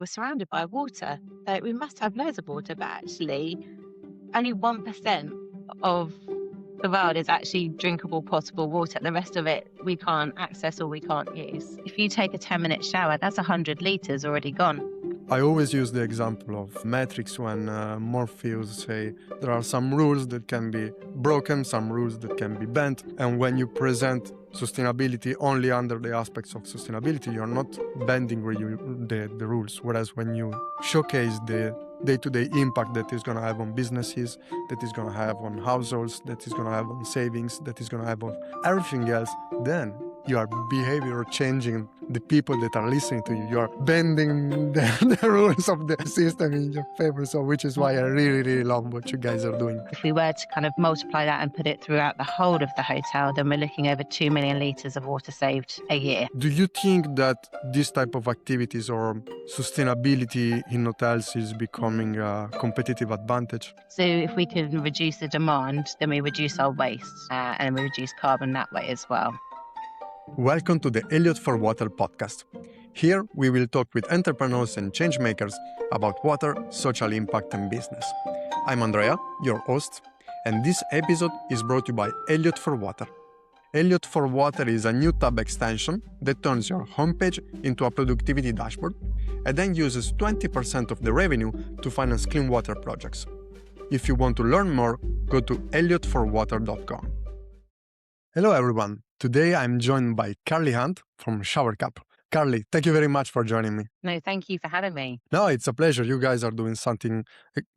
We're surrounded by water. Like, we must have loads of water, but actually, only 1% of the world is actually drinkable, potable water. The rest of it we can't access or we can't use. If you take a 10-minute shower, that's 100 litres already gone. I always use the example of Matrix when Morpheus say there are some rules that can be broken, some rules that can be bent, and when you present sustainability only under the aspects of sustainability, you're not bending the rules. Whereas when you showcase the day-to-day impact that is going to have on businesses, that is going to have on households, that is going to have on savings, that is going to have on everything else, then you are behavior changing the people that are listening to you. You are bending the rules of the system in your favor. So which is why I really, really love what you guys are doing. If we were to kind of multiply that and put it throughout the whole of the hotel, then we're looking over 2 million litres of water saved a year. Do you think that this type of activities or sustainability in hotels is becoming a competitive advantage? So if we can reduce the demand, then we reduce our waste and we reduce carbon that way as well. Welcome to the Elliot for Water podcast. Here we will talk with entrepreneurs and change makers about water, social impact and business. I'm Andrea, your host, and this episode is brought to you by Elliot for Water. Elliot for Water is a new tab extension that turns your homepage into a productivity dashboard and then uses 20% of the revenue to finance clean water projects. If you want to learn more, go to elliotforwater.com. Hello everyone. Today I'm joined by Carly Hunt from Showerkap. Carly, thank you very much for joining me. No, thank you for having me. No, it's a pleasure. You guys are doing something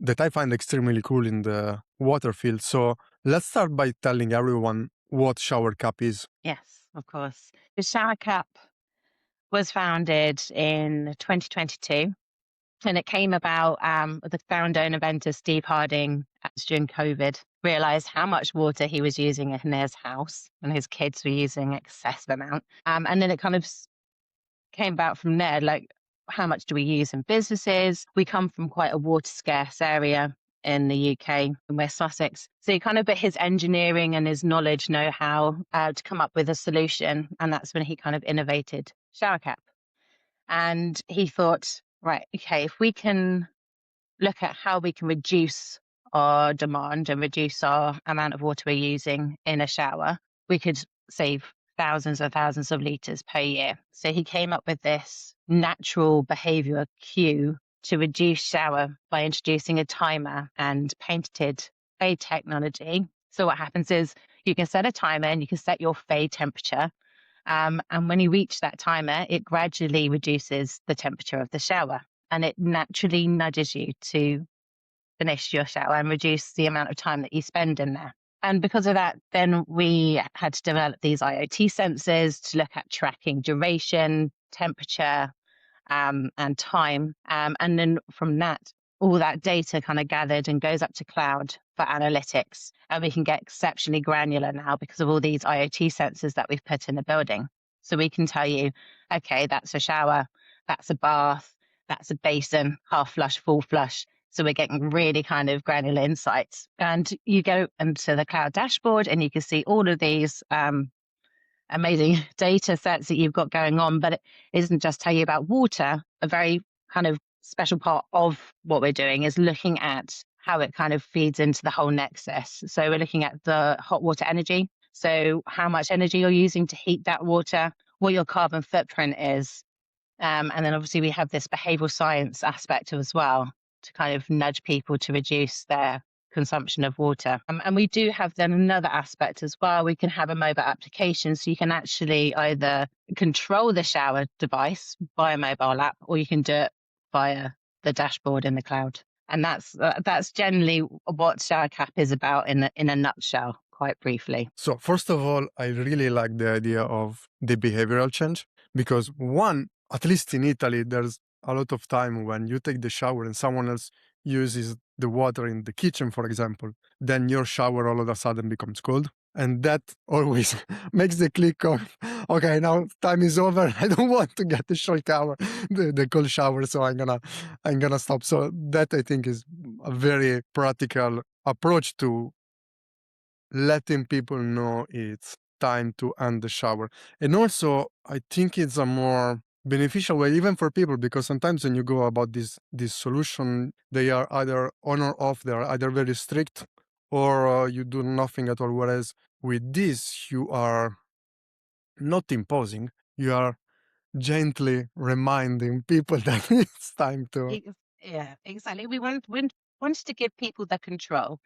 that I find extremely cool in the water field. So let's start by telling everyone what Showerkap is. Yes, of course. The Showerkap was founded in 2022 and it came about the founder and inventor Steve Harding during COVID realized how much water he was using in his house and his kids were using excessive amount. And then it kind of came about from there, like how much do we use in businesses? We come from quite a water scarce area in the UK, in West Sussex. So he kind of put his engineering and his knowledge, know-how to come up with a solution. And that's when he kind of innovated Showerkap. And he thought, right, okay, if we can look at how we can reduce our demand and reduce our amount of water we're using in a shower, we could save thousands and thousands of litres per year. So he came up with this natural behaviour cue to reduce shower by introducing a timer and patented fade technology. So what happens is you can set a timer and you can set your fade temperature. And when you reach that timer, it gradually reduces the temperature of the shower and it naturally nudges you to finish your shower and reduce the amount of time that you spend in there. And because of that, then we had to develop these IoT sensors to look at tracking duration, temperature, and time. And then from that, all that data kind of gathered and goes up to cloud for analytics. And we can get exceptionally granular now because of all these IoT sensors that we've put in the building. So we can tell you, okay, that's a shower, that's a bath, that's a basin, half flush, full flush. So we're getting really kind of granular insights. And you go into the cloud dashboard and you can see all of these amazing data sets that you've got going on. But it isn't just tell you about water. A very kind of special part of what we're doing is looking at how it kind of feeds into the whole nexus. So we're looking at the hot water energy. So how much energy you're using to heat that water, what your carbon footprint is. And then obviously we have this behavioural science aspect as well to kind of nudge people to reduce their consumption of water. And we do have then another aspect as well. We can have a mobile application. So you can actually either control the shower device via mobile app, or you can do it via the dashboard in the cloud. And that's generally what Showerkap is about in a nutshell, quite briefly. So first of all, I really like the idea of the behavioral change because one, at least in Italy, there's a lot of time when you take the shower and someone else uses the water in the kitchen, for example, then your shower all of a sudden becomes cold. And that always makes the click of, okay, now time is over. I don't want to get the the cold shower, so I'm gonna stop. So that I think is a very practical approach to letting people know it's time to end the shower. And also, I think it's a more beneficial way even for people, because sometimes when you go about this solution, they are either on or off, they are either very strict or you do nothing at all, whereas with this you are not imposing, you are gently reminding people that it's time to. Yeah, exactly. We wanted to give people the control.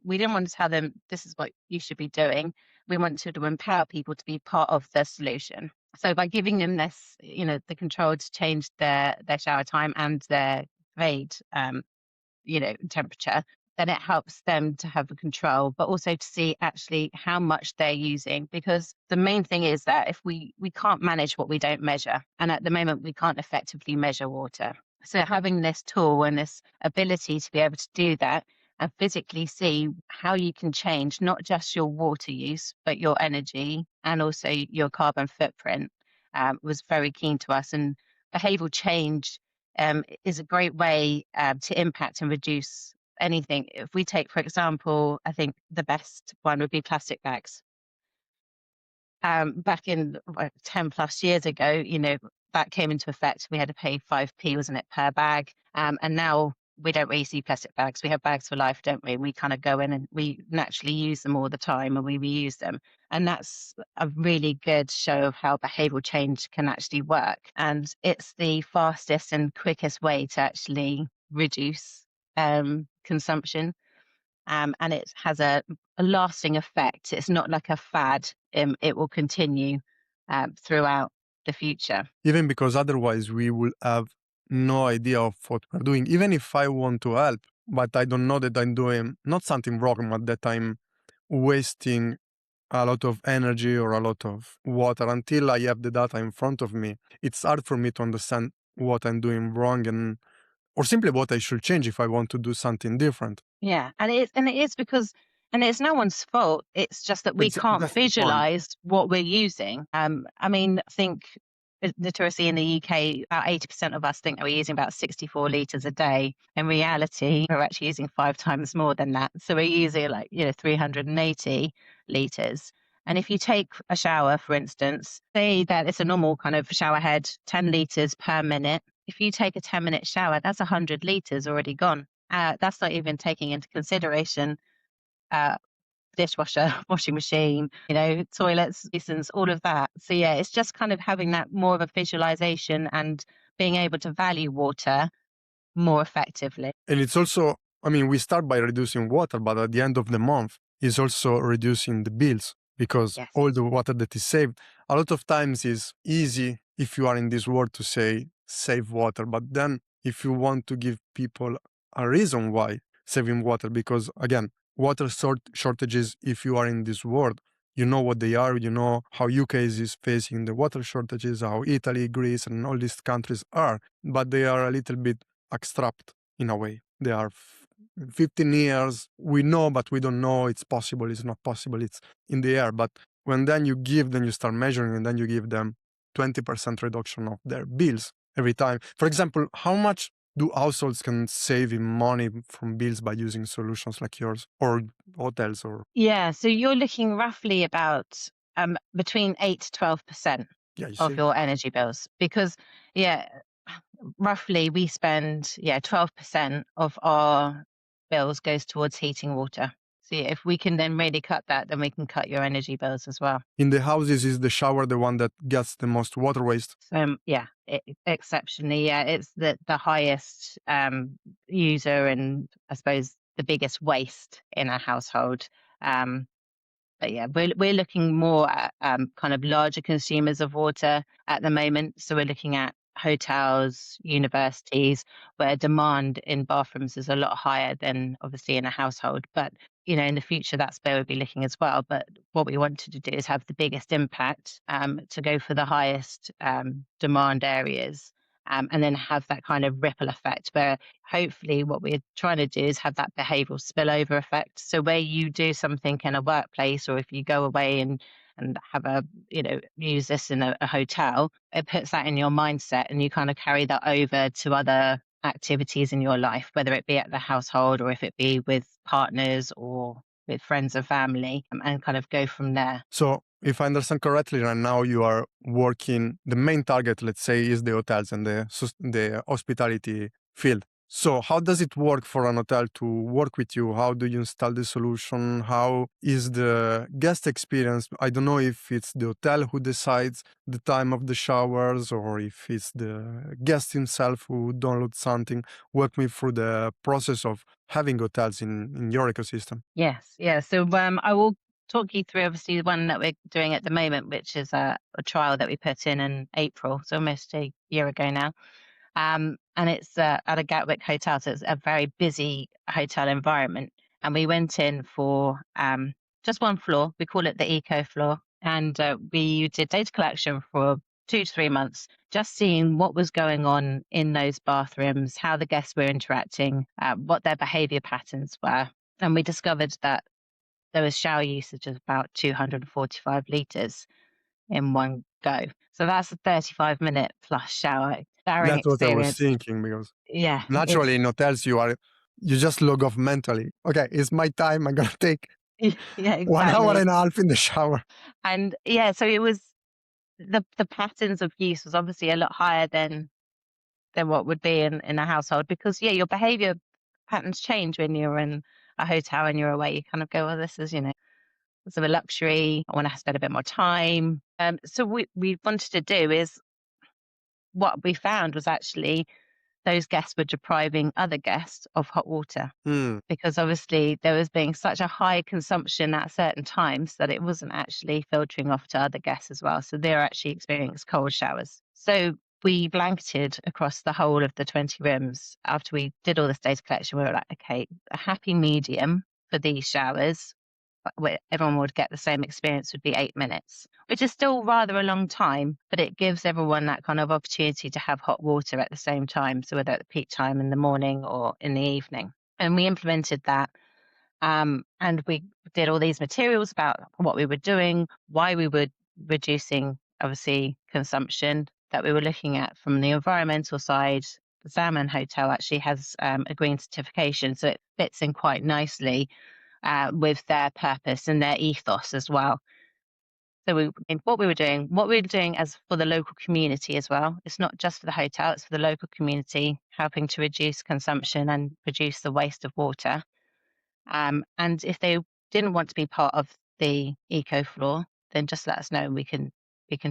We didn't want to tell them this is what you should be doing. We wanted to empower people to be part of the solution. So by giving them this, the control to change their shower time and their grade, temperature, then it helps them to have the control, but also to see actually how much they're using. Because the main thing is that if we can't manage what we don't measure, and at the moment we can't effectively measure water. So having this tool and this ability to be able to do that and physically see how you can change not just your water use, but your energy and also your carbon footprint was very keen to us. And behavioral change is a great way to impact and reduce anything. If we take, for example, I think the best one would be plastic bags. Back in 10 plus years ago, that came into effect. We had to pay 5p, wasn't it, per bag? And now we don't really see plastic bags. We have bags for life, don't we? We kind of go in and we naturally use them all the time and we reuse them. And that's a really good show of how behavioral change can actually work. And it's the fastest and quickest way to actually reduce consumption. And it has a lasting effect. It's not like a fad. It will continue throughout the future. Even because otherwise we will have no idea of what we're doing. Even if I want to help, but I don't know that I'm doing not something wrong, but that I'm wasting a lot of energy or a lot of water until I have the data in front of me. It's hard for me to understand what I'm doing wrong or simply what I should change if I want to do something different. Yeah, and it is because and it's no one's fault. It's just that we can't That's the point. visualize what we're using. I mean, I think literacy in the UK, about 80% of us think that we're using about 64 liters a day. In reality, we're actually using 5 times more than that. So we're using 380 liters. And if you take a shower, for instance, say that it's a normal kind of shower head, 10 liters per minute. If you take a 10-minute shower, that's 100 liters already gone. That's not even taking into consideration uh, dishwasher, washing machine, toilets, basins, all of that. So yeah, it's just kind of having that more of a visualization and being able to value water more effectively. And it's also, I mean, we start by reducing water, but at the end of the month, is also reducing the bills because Yes. all the water that is saved, a lot of times is easy if you are in this world to say save water. But then if you want to give people a reason why saving water, because again, water shortages, if you are in this world, you know what they are, you know how UK is facing the water shortages, how Italy, Greece, and all these countries are, but they are a little bit abstract in a way. They are 15 years, we know, but we don't know it's possible, it's not possible, it's in the air. But when then you start measuring, and then you give them 20% reduction of their bills every time. For example, how much do households can save in money from bills by using solutions like yours or hotels or Yeah, so you're looking roughly about between 8 to 12% yeah, you of see? your energy bills because yeah, roughly we spend 12% of our bills goes towards heating water. So yeah, if we can then really cut that, then we can cut your energy bills as well. In the houses, is the shower the one that gets the most water waste? So exceptionally, yeah, it's the highest user and I suppose the biggest waste in a household. Um, But yeah, we're looking more at kind of larger consumers of water at the moment. So we're looking at hotels, universities, where demand in bathrooms is a lot higher than obviously in a household. But in the future, that's where we'll be looking as well. But what we wanted to do is have the biggest impact to go for the highest demand areas. And then have that kind of ripple effect where hopefully what we're trying to do is have that behavioral spillover effect. So where you do something in a workplace or if you go away and have use this in a hotel, it puts that in your mindset and you kind of carry that over to other activities in your life, whether it be at the household or if it be with partners or with friends and family and kind of go from there. So if I understand correctly, right now you are working, the main target, let's say, is the hotels and the hospitality field. So how does it work for an hotel to work with you? How do you install the solution? How is the guest experience? I don't know if it's the hotel who decides the time of the showers or if it's the guest himself who downloads something. Walk me through the process of having hotels in your ecosystem. Yes, yeah. So I will talk you through obviously the one that we're doing at the moment, which is a trial that we put in April, so almost a year ago now. And it's at a Gatwick hotel, so it's a very busy hotel environment. And we went in for just one floor. We call it the eco floor, and we did data collection for 2 to 3 months, just seeing what was going on in those bathrooms, how the guests were interacting, what their behaviour patterns were. And we discovered that there was shower usage of about 245 litres in one go. So that's a 35-minute plus showering That's what I was experience. thinking because Yeah, naturally in hotels you just log off mentally. Okay, it's my time. I'm gonna take yeah, 1 hour exactly. and a half in the shower. And yeah, so it was the patterns of use was obviously a lot higher than what would be in a household because yeah, your behavior patterns change when you're in a hotel and you're away. You kind of go, well, this is, it's a luxury. I want to spend a bit more time. So we wanted to do is what we found was actually those guests were depriving other guests of hot water Hmm, because obviously there was being such a high consumption at certain times that it wasn't actually filtering off to other guests as well. So they're actually experiencing cold showers. So we blanketed across the whole of the 20 rooms. After we did all this data collection, we were like, okay, a happy medium for these showers where everyone would get the same experience would be 8 minutes, which is still rather a long time, but it gives everyone that kind of opportunity to have hot water at the same time. So whether at the peak time in the morning or in the evening. And we implemented that. And we did all these materials about what we were doing, why we were reducing, obviously, consumption that we were looking at from the environmental side. The Salmon Hotel actually has a green certification, so it fits in quite nicely with their purpose and their ethos as well. So what we were doing as for the local community as well. It's not just for the hotel, it's for the local community, helping to reduce consumption and reduce the waste of water. And if they didn't want to be part of the eco floor, then just let us know and we can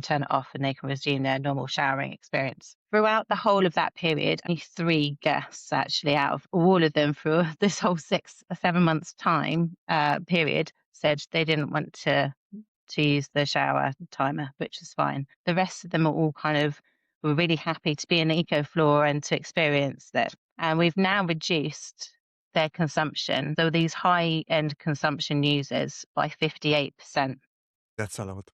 turn it off and they can resume their normal showering experience. Throughout the whole of that period, only 3 guests actually out of all of them for this whole 6 or 7 months time period said they didn't want to use the shower timer, which is fine. The rest of them are all kind of were really happy to be in the eco floor and to experience that. And we've now reduced their consumption, so these high end consumption users by 58%. that's a lot.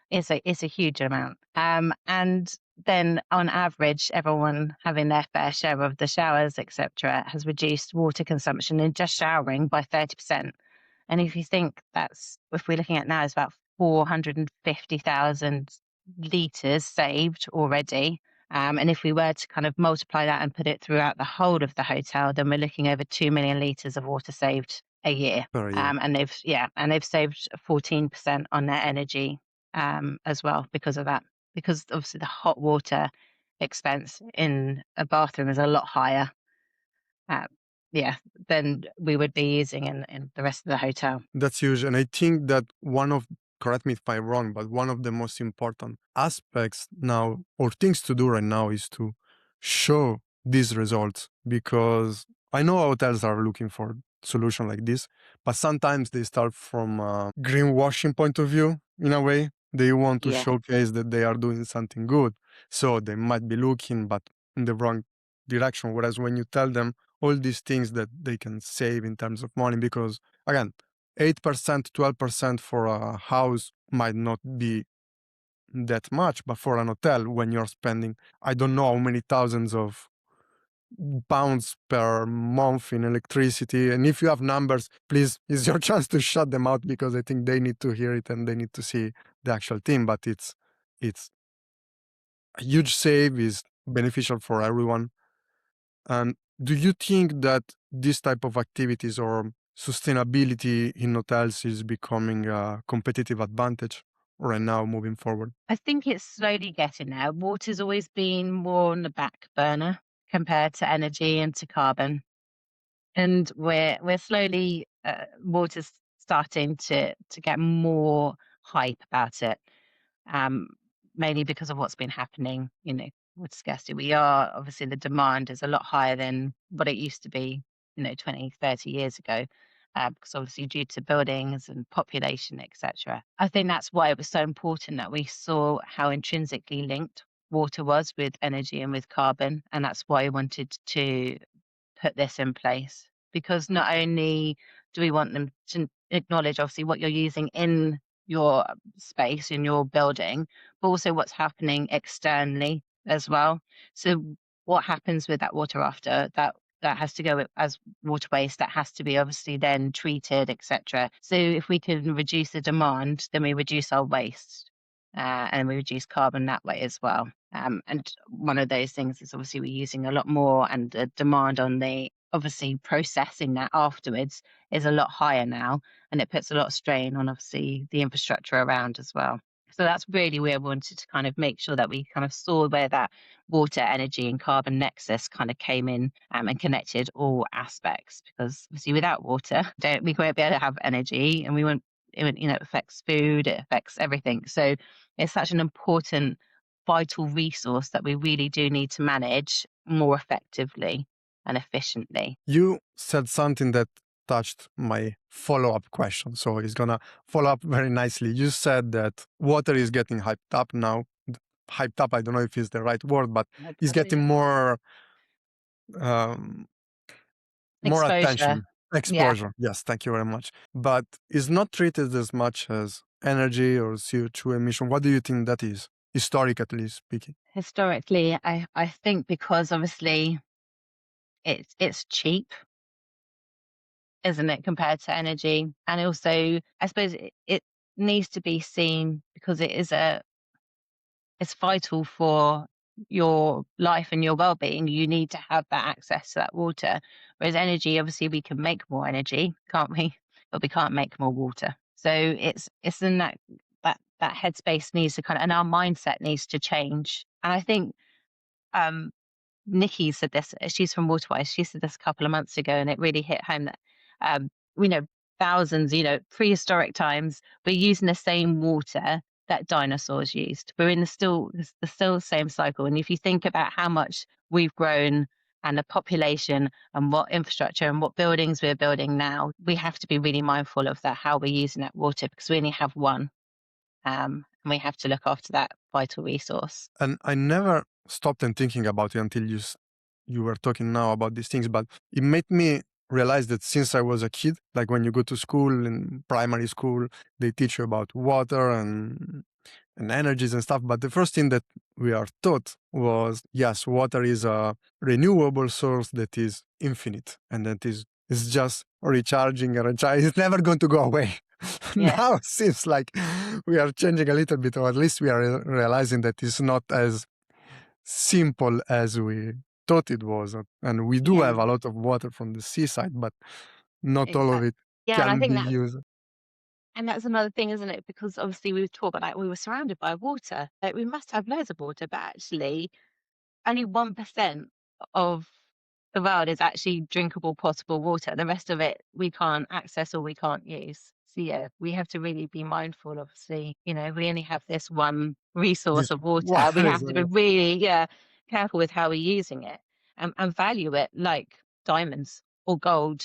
It's a huge amount. And then on average, everyone having their fair share of the showers, etc., has reduced water consumption in just showering by 30%. And if you think if we're looking at now, it's about 450,000 litres saved already. And if we were to kind of multiply that and put it throughout the whole of the hotel, then we're looking over 2 million litres of water saved a year. Per year. And they've saved 14% on their energy as well because of that. Because obviously the hot water expense in a bathroom is a lot higher, uh, yeah, than we would be using in the rest of the hotel. That's huge. And I think that correct me if I'm wrong, but one of the most important aspects now or things to do right now is to show these results because I know hotels are looking for solution like this, but sometimes they start from a greenwashing point of view in a way. They want to Yeah, showcase that they are doing something good. So they might be looking, but in the wrong direction. Whereas when you tell them all these things that they can save in terms of money, because again, 8%, 12% for a house might not be that much, but for an hotel, when you're spending, I don't know how many thousands of pounds per month in electricity. And if you have numbers, please, it's your chance to shut them out because I think they need to hear it and they need to see the actual thing. But it's a huge save, is beneficial for everyone. And do you think that this type of activities or sustainability in hotels is becoming a competitive advantage right now moving forward? I think it's slowly getting there. Water's always been more on the back burner compared to energy and to carbon. And we're slowly water's starting to get more hype about it, um, mainly because of what's been happening, with scarcity. We are obviously the demand is a lot higher than what it used to be, 20, 30 years ago, because obviously due to buildings and population, etc. I think that's why it was so important that we saw how intrinsically linked water was with energy and with carbon, and that's why I wanted to put this in place, because not only do we want them to acknowledge obviously what you're using in your space, in your building, but also what's happening externally as well. So what happens with that water after that has to go as water waste, that has to be obviously then treated, etc. So if we can reduce the demand, then we reduce our waste, and we reduce carbon that way as well. And one of those things is obviously we're using a lot more, and the demand on the obviously processing that afterwards is a lot higher now, and it puts a lot of strain on obviously the infrastructure around as well. So that's really where I wanted to kind of make sure that we kind of saw where that water, energy, and carbon nexus kind of came in, and connected all aspects. Because obviously, without water, we won't be able to have energy, and we won't. It affects food, it affects everything. So it's such an important, vital resource that we really do need to manage more effectively and efficiently. You said something that touched my follow-up question, so it's gonna follow up very nicely. You said that water is getting hyped up now. Hyped up, I don't know if it's the right word, but it's getting um, more Exposure. attention, Yeah. exposure. Yes, thank you very much. But it's not treated as much as energy or CO2 emission. What do you think that is, historically speaking? Historically, I think because obviously it's cheap, isn't it, compared to energy? And also, I suppose it needs to be seen because it's vital for your life and your well-being. You need to have that access to that water. Whereas energy, obviously, we can make more energy, can't we? But we can't make more water. So it's in that headspace needs to kind of, and our mindset needs to change. And I think um, Nikki said this. She's from Waterwise. She said this a couple of months ago, and it really hit home that um, you know thousands, prehistoric times, we're using the same water that dinosaurs used. We're in the still same cycle. And if you think about how much we've grown and the population and what infrastructure and what buildings we're building now, we have to be really mindful of that, how we're using that water, because we only have one, and we have to look after that vital resource. And I never stopped and thinking about it until you were talking now about these things, but it made me realize that since I was a kid, like when you go to school in primary school, they teach you about water and energies and stuff. But the first thing that we are taught was, yes, water is a renewable source that is infinite and that is just recharging and recharging. It's never going to go away. Yeah, Now it seems like we are changing a little bit, or at least we are realizing that it's not as simple as we thought it was. And we do yeah, have a lot of water from the seaside, but not all of exactly. it Yeah, and I can think be that's used. And that's another thing, isn't it? Because obviously we were talking like we were surrounded by water. Like we must have loads of water, but actually only 1% of the world is actually drinkable, potable water. The rest of it we can't access or we can't use. So yeah, we have to really be mindful, obviously. We only have this one resource This of water. We water is have to be really, yeah, careful with how we're using it, and value it like diamonds or gold,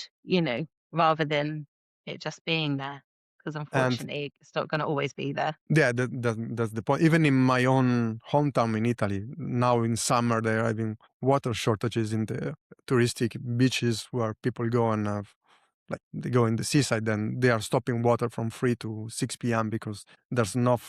rather than it just being there. Because and unfortunately, it's not going to always be there. yeah, that's the point. Even in my own hometown in Italy, now in summer they're having water shortages in the touristic beaches where people go and like they go in the seaside, and they are stopping water from 3 to 6 p.m. because there's not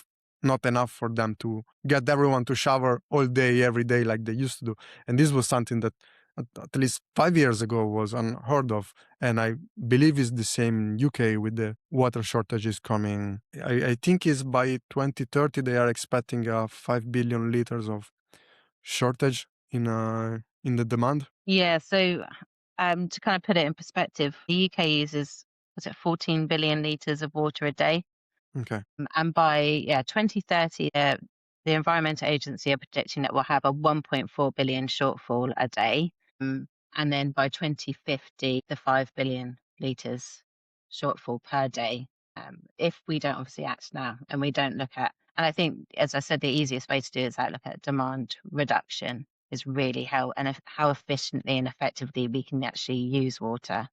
enough for them to get everyone to shower all day every day like they used to do. And this was something that at least 5 years ago was unheard of, and I believe it's the same in UK with the water shortages coming. I think is by 2030 they are expecting 5 billion liters of shortage in the demand. Yeah. So to kind of put it in perspective, the UK uses, was it 14 billion litres of water a day? Okay. And by 2030, the Environmental Agency are predicting that we'll have a 1.4 billion shortfall a day. And then by 2050, the 5 billion litres shortfall per day. If we don't obviously act now and we don't look at, and I think, as I said, the easiest way to do is that look at demand reduction is really how efficiently and effectively we can actually use water.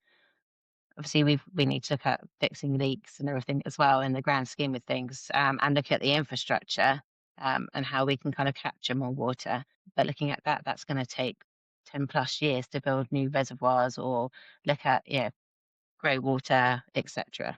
Obviously we need to look at fixing leaks and everything as well in the grand scheme of things, and look at the infrastructure, and how we can kind of capture more water. But looking at that, that's going to take 10 plus years to build new reservoirs or look at grey water, etc.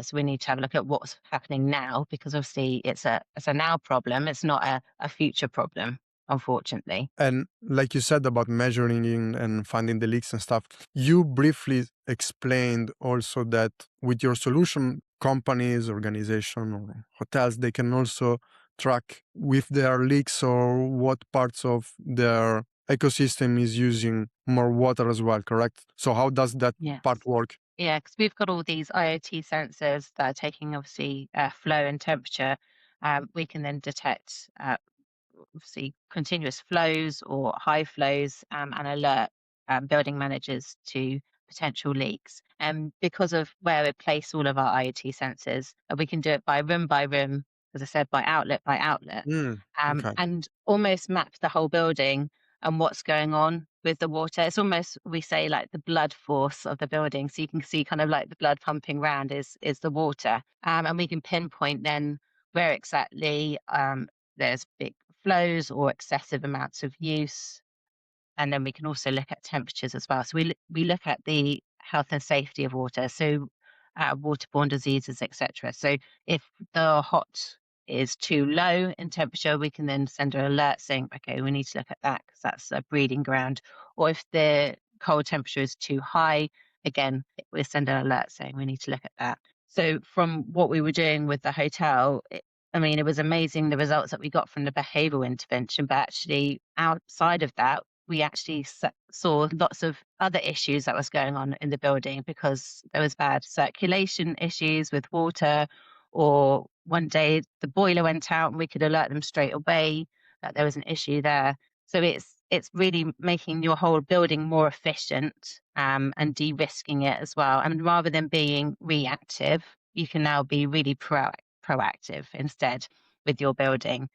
So we need to have a look at what's happening now, because obviously it's a now problem. It's not a future problem, unfortunately. And like you said about measuring and finding the leaks and stuff, you briefly explained also that with your solution, companies, organization, or hotels, they can also track if there are leaks or what parts of their ecosystem is using more water as well, correct? So how does that Yes. part work? Yeah, because we've got all these IoT sensors that are taking obviously flow and temperature. We can then detect obviously continuous flows or high flows, and alert building managers to potential leaks. And because of where we place all of our IoT sensors, we can do it by room, as I said, by outlet, Okay. and almost map the whole building and what's going on with the water. It's almost, we say, like the blood force of the building. So you can see kind of like the blood pumping round is the water. And we can pinpoint then where exactly there's big flows or excessive amounts of use. And then we can also look at temperatures as well. So we look at the health and safety of water, so waterborne diseases, etc. So if the hot is too low in temperature, we can then send an alert saying, okay, we need to look at that because that's a breeding ground. Or if the cold temperature is too high, again, we send an alert saying we need to look at that. So from what we were doing with the hotel, I mean, it was amazing the results that we got from the behavioural intervention, but actually outside of that, we actually saw lots of other issues that was going on in the building because there was bad circulation issues with water, or one day the boiler went out and we could alert them straight away that there was an issue there. So it's really making your whole building more efficient, and de-risking it as well. And rather than being reactive, you can now be really proactive instead with your building.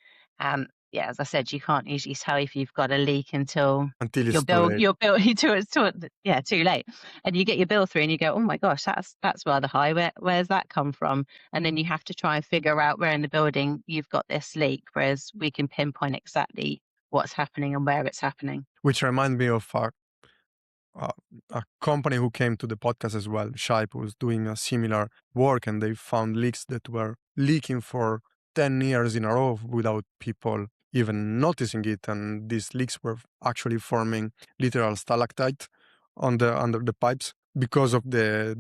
Yeah, as I said, you can't usually tell if you've got a leak until Until it's too late. your bill too late, and you get your bill through and you go, oh my gosh, that's rather high. Where's that come from? And then you have to try and figure out where in the building you've got this leak, whereas we can pinpoint exactly what's happening and where it's happening. Which reminds me of uh, a company who came to the podcast as well. Shipe was doing a similar work, and they found leaks that were leaking for 10 years in a row without people even noticing it. And these leaks were actually forming literal stalactite on the under the pipes because of the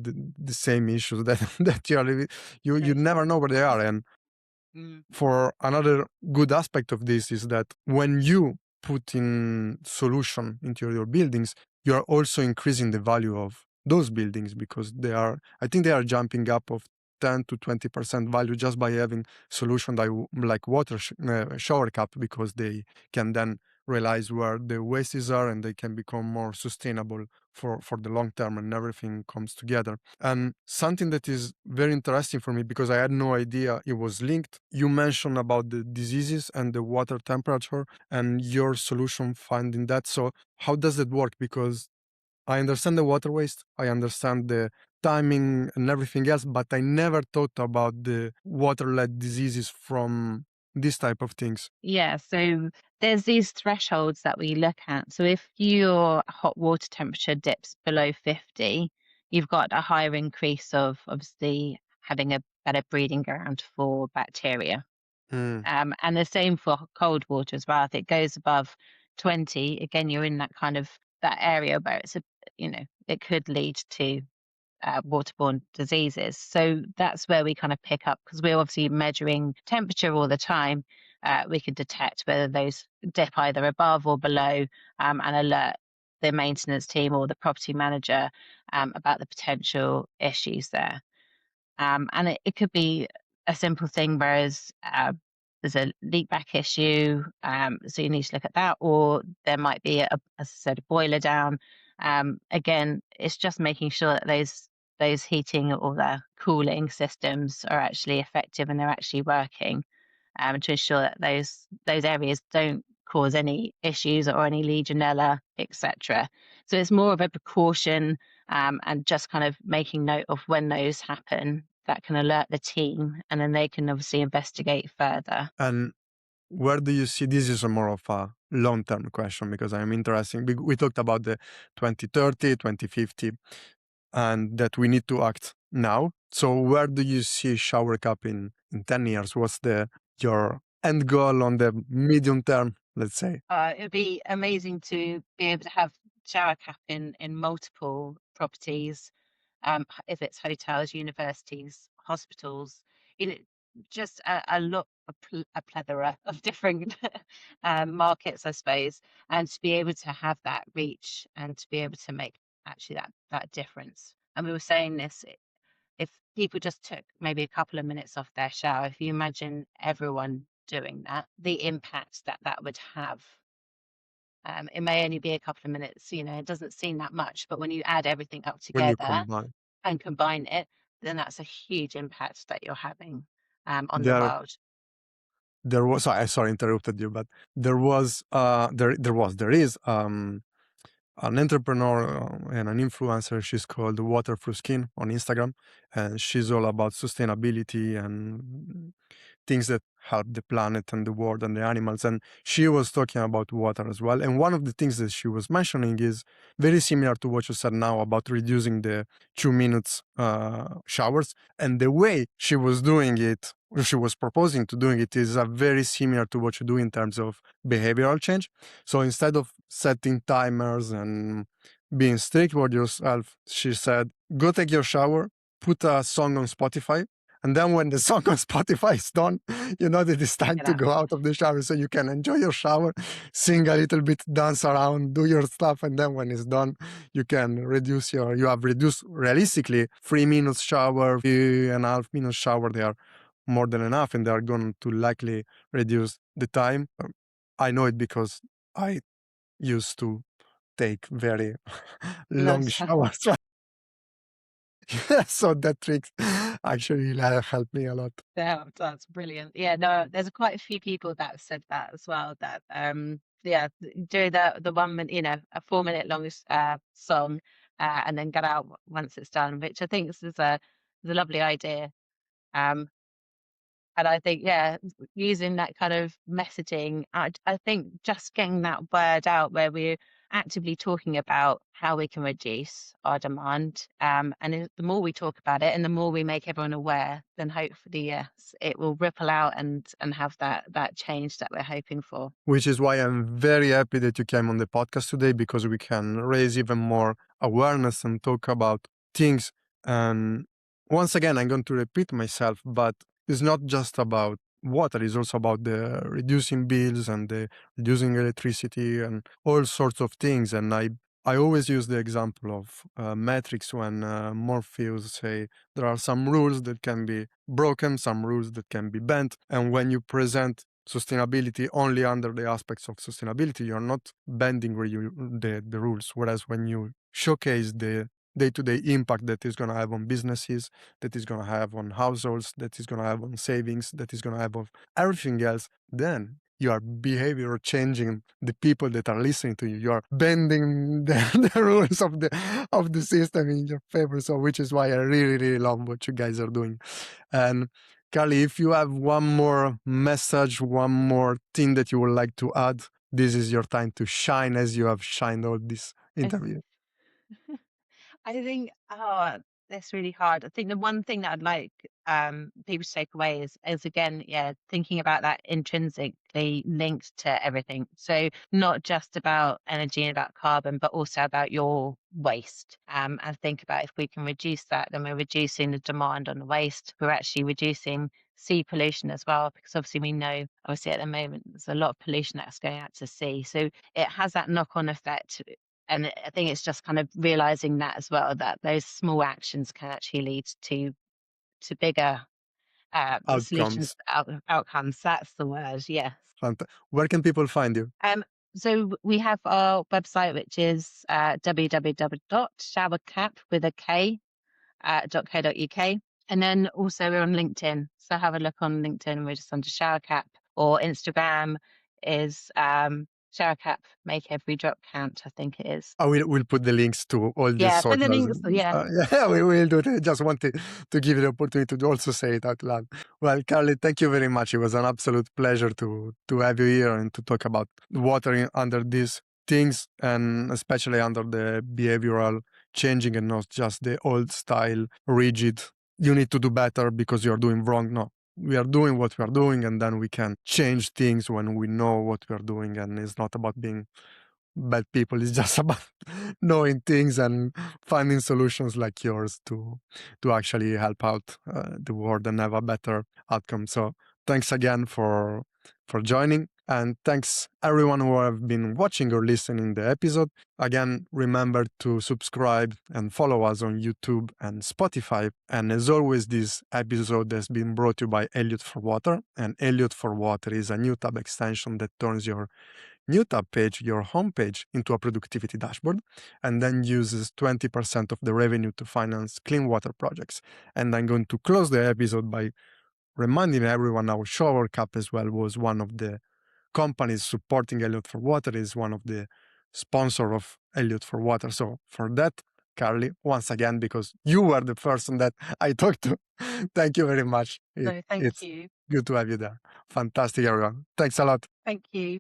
same issues that that you never know where they are. And Mm. for another good aspect of this is that when you put in solution into your buildings, you are also increasing the value of those buildings because I think they are jumping up of 10 to 20% value just by having solution like water shower cap, because they can then realize where the wastes are and they can become more sustainable for the long term, and everything comes together. And something that is very interesting for me, because I had no idea it was linked, you mentioned about the diseases and the water temperature and your solution finding that. So how does it work? Because I understand the water waste, I understand the timing and everything else, but I never thought about the water-led diseases from these type of things. Yeah, so there's these thresholds that we look at. So if your hot water temperature dips below 50, you've got a higher increase of obviously having a better breeding ground for bacteria. Mm. And the same for cold water as well. If it goes above 20, again, you're in that kind of that area where it could lead to waterborne diseases. So that's where we kind of pick up, because we're obviously measuring temperature all the time. We can detect whether those dip either above or below, and alert the maintenance team or the property manager about the potential issues there. And it could be a simple thing, whereas there's a leak back issue, so you need to look at that, or there might be as I said, a boiler down. Again, it's just making sure that those heating or the cooling systems are actually effective and they're actually working, to ensure that those areas don't cause any issues or any Legionella, etc. So it's more of a precaution, and just kind of making note of when those happen that can alert the team, and then they can obviously investigate further. And where do you see this is a more of a long-term question because I'm interested. We talked about the 2030, 2050, and that we need to act now. So where do you see Showerkap in 10 years? What's your end goal on the medium term, let's say? It'd be amazing to be able to have shower cap in multiple properties, if it's hotels, universities, hospitals, you know, just a lot, a plethora of different markets, I suppose, and to be able to have that reach and to be able to make actually that difference. And we were saying this, if people just took maybe a couple of minutes off their shower, if you imagine everyone doing that, the impact that that would have. It may only be a couple of minutes, it doesn't seem that much, but when you add everything up When you together combine. and combine it, then that's a huge impact that you're having on the There world. there was I sorry interrupted you, but there is an entrepreneur and an influencer. She's called Water Through Skin on Instagram, and she's all about sustainability and things that help the planet and the world and the animals. And she was talking about water as well. And one of the things that she was mentioning is very similar to what you said now about reducing the 2 minutes showers. And the way she was doing it, or she was proposing to doing it, is very similar to what you do in terms of behavioral change. So instead of setting timers and being strict with yourself, she said, go take your shower, put a song on Spotify. And then when the song on Spotify is done, you know that it's time Get to out. go out of the shower so you can enjoy your shower, sing a little bit, dance around, do your stuff. And then when it's done, you can you have reduced realistically 3 minutes shower, 3.5 minutes shower. They are more than enough and they are going to likely reduce the time. I know it because I used to take very Long long shower. showers. So that trick actually helped me a lot. Yeah, that's brilliant. Yeah, no, there's quite a few people that have said that as well. That yeah, do the 1 minute, a 4 minute long song, and then get out once it's done, which I think is a lovely idea. Um, And I think, yeah, using that kind of messaging, I think just getting that word out where we're actively talking about how we can reduce our demand. The more we talk about it and the more we make everyone aware, then hopefully, yes, it will ripple out and have that change that we're hoping for. Which is why I'm very happy that you came on the podcast today because we can raise even more awareness and talk about things. And once again, I'm going to repeat myself, but it's not just about water, it's also about the reducing bills and the reducing electricity and all sorts of things. And I always use the example of metrics when Morpheus say there are some rules that can be broken, some rules that can be bent. And when you present sustainability only under the aspects of sustainability, you're not bending the rules. Whereas when you showcase the day-to-day impact that is going to have on businesses, that is going to have on households, that is going to have on savings, that is going to have on everything else, then you are behavior changing the people that are listening to you. You are bending the rules of the system in your favor. So, which is why I really, really love what you guys are doing. And Carly, if you have one more message, one more thing that you would like to add, this is your time to shine as you have shined all this interview. I think, that's really hard. I think the one thing that I'd like people to take away is again, yeah, thinking about that intrinsically linked to everything. So not just about energy and about carbon, but also about your waste. And think about if we can reduce that, then we're reducing the demand on the waste. We're actually reducing sea pollution as well, because obviously we know, obviously at the moment, there's a lot of pollution that's going out to sea. So it has that knock-on effect, and I think it's just kind of realizing that as well, that those small actions can actually lead to bigger solutions Outcomes. outcomes. That's the word. Yes. Where can people find you? So we have our website, which is www.showerkap with a K .co.uk. And then also we're on LinkedIn. So have a look on LinkedIn. We're just under Showerkap, or Instagram is Showerkap Make Every Drop Count, I think it is. I will put the links to all these Yeah, put the socials. links. Yeah. Yeah, we will do it. Just wanted to give you the opportunity to also say it out loud. Well, Carly, thank you very much. It was an absolute pleasure to have you here and to talk about watering under these things, and especially under the behavioral changing and not just the old style, rigid, you need to do better because you're doing wrong. No, we are doing what we are doing, and then we can change things when we know what we are doing. And it's not about being bad people, it's just about knowing things and finding solutions like yours to actually help out the world and have a better outcome. So thanks again for joining, and thanks everyone who have been watching or listening the episode. Again, remember to subscribe and follow us on YouTube and Spotify. And as always, this episode has been brought to you by Elliot for Water. And Elliot for Water is a new tab extension that turns your new tab page, your homepage, into a productivity dashboard, and then uses 20% of the revenue to finance clean water projects. And I'm going to close the episode by reminding everyone how Showerkap as well was one of the companies supporting Elliot for Water, is one of the sponsor of Elliot for Water. So for that, Carly, once again, because you were the person that I talked to, thank you very much. No, thank It's you. good to have you there. Fantastic, everyone. Thanks a lot. Thank you.